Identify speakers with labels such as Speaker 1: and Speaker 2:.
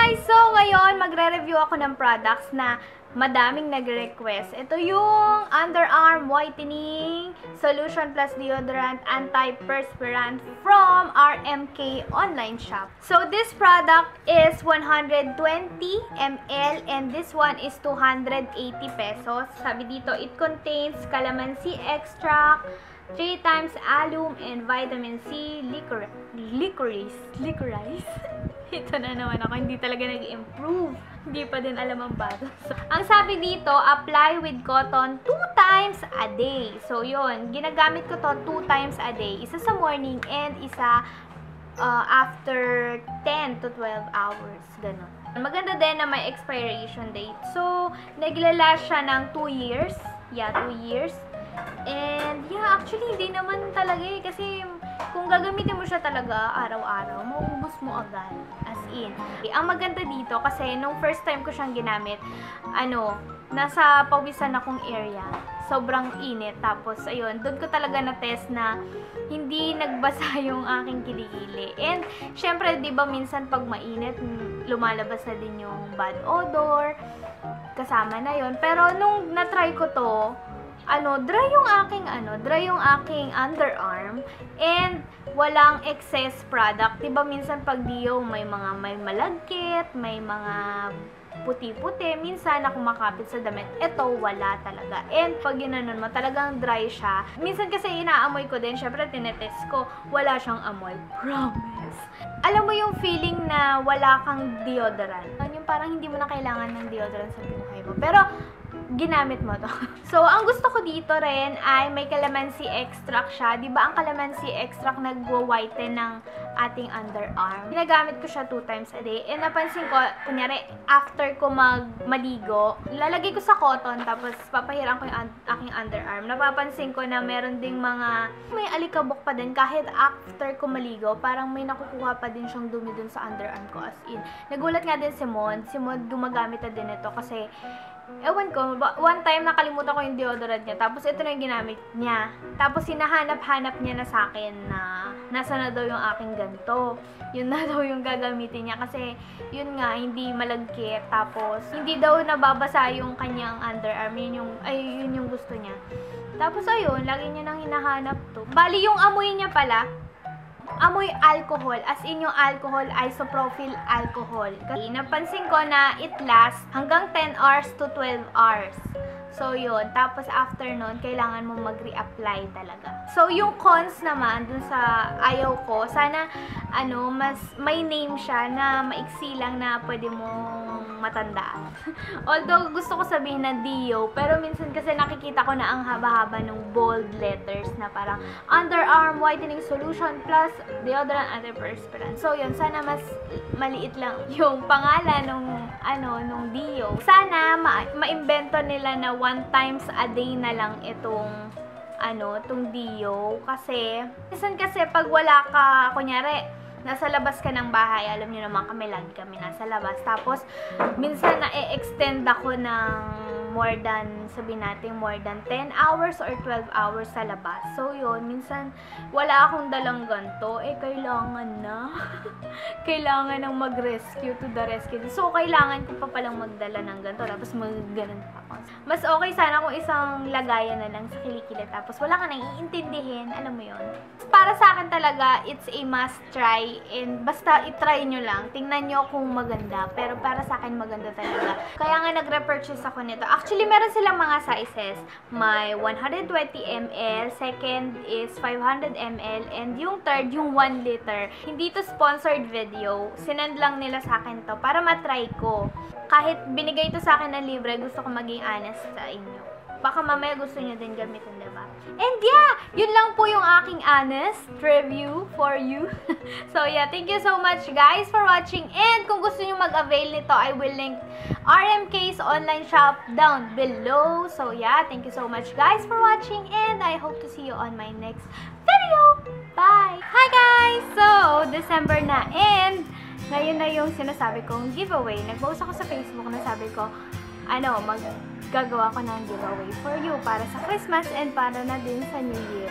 Speaker 1: guys! So, ngayon, magre-review ako ng products na madaming nag-request. Ito yung Underarm Whitening Solution Plus Deodorant Anti-Perspirant from RMK online shop. So, this product is 120 ml and this one is 280 pesos. Sabi dito, it contains calamansi extract, 3 times alum and vitamin C licorice. Ito na naman ako, hindi talaga nag-improve. Hindi pa din alam ang bata. So, ang sabi dito, apply with cotton 2 times a day. So, yun. Ginagamit ko to 2 times a day. Isa sa morning and isa after 10 to 12 hours. Ganun. Maganda din na may expiration date. So, naglalast siya ng 2 years. Yeah, 2 years. And, yeah, actually, hindi naman talaga eh. Kasi, kung gagamitin mo siya talaga araw-araw, mauubos mo agad. As in. Ang maganda dito, kasi nung first time ko siyang ginamit, nasa pawisan akong area. Sobrang init. Tapos, ayun, doon ko talaga na-test na hindi nagbasa yung aking kilikili. And, syempre, di ba minsan pag mainit, lumalabas na din yung bad odor. Kasama na yon. Pero, nung na-try ko to, dry yung aking underarm and walang excess product. Diba minsan pag diyo may malagkit, may mga puti-puti, minsan na kumakapit sa damit. Ito, wala talaga. And pag ginanon mo, talagang dry siya. Minsan kasi inaamoy ko din, syempre tinetest ko, wala siyang amoy. Promise. Alam mo yung feeling na wala kang deodorant. Yung parang hindi mo na kailangan ng deodorant sa buhay mo. Pero, ginamit mo to. So, ang gusto ko dito rin ay may calamansi extract siya. Diba ang calamansi extract nagwo-whiten ng ating underarm? Ginagamit ko siya 2 times a day. And napansin ko, kunyari, after ko maligo, lalagay ko sa cotton, tapos papahiran ko yung aking underarm. Napapansin ko na meron ding may alikabok pa din. Kahit after ko maligo, parang may nakukuha pa din siyang dumi dun sa underarm ko. As in, nagulat nga din si Mon. Si Mon gumagamit na din ito kasi ewan ko, one time nakalimutan ko yung deodorant niya. Tapos ito na yung ginamit niya. Tapos hinahanap-hanap niya na sa akin na nasa na daw yung aking ganito. Yun na daw yung gagamitin niya. Kasi yun nga, hindi malagkit. Tapos hindi daw nababasa yung kanyang underarm. Yun yung gusto niya. Tapos ayun, lagi niya nang hinahanap to. Bali yung amoy niya pala, amoy alcohol, as in yung alcohol, isopropyl alcohol. Kasi napansin ko na it lasts hanggang 10 hours to 12 hours. So, yun. Tapos, after nun, kailangan mo mag-reapply talaga. So, yung cons naman, dun sa ayaw ko, sana, mas may name siya na maiksi lang na pwede mong matandaan. Although, gusto ko sabihin na Dio, pero minsan kasi nakikita ko na ang haba-haba ng bold letters na parang Underarm Whitening Solution Plus Deodorant Anti-Perspirant. So, yun. Sana mas maliit lang yung pangalan nung Dio. Sana, ma-invento nila na 1 times a day na lang itong Dio. Kasi, minsan kasi pag wala ka, kunyari, nasa labas ka ng bahay, alam niyo naman kami, lagi kami nasa labas. Tapos, minsan na-extend ako ng sabihin natin, more than 10 hours or 12 hours sa labas. So, yun, minsan, wala akong dalang ganito. Kailangan na. Kailangan ng mag-rescue to the rescue. So, kailangan ko pa palang magdala ng ganito. Tapos, mag-ganon pa ako. Mas okay sana kung isang lagayan na lang sa kilikili. Tapos, wala ka nang iintindihin. Alam mo yun. Para sa akin talaga, it's a must try. And basta itry nyo lang. Tingnan nyo kung maganda. Pero para sa akin, maganda talaga. Kaya nga, nag-repurchase ako nito. Actually, meron silang mga sizes. May 120 ml, second is 500 ml, and yung third, yung 1 liter. Hindi to sponsored video. Sinend lang nila sa akin to para matry ko. Kahit binigay to sa akin na libre, gusto ko maging honest sa inyo. Baka mamaya gusto nyo din gamitin, diba? And yeah, yun lang po yung aking honest review for you. So yeah, thank you so much guys for watching. And kung gusto nyo mag-avail nito, I will link RMK's online shop down below. So yeah, thank you so much guys for watching. And I hope to see you on my next video. Bye! Hi guys! So, December na and ngayon na yung sinasabi kong giveaway. Nag-post ako sa Facebook na sabi ko, gagawa ko ng giveaway for you para sa Christmas and para na din sa New Year.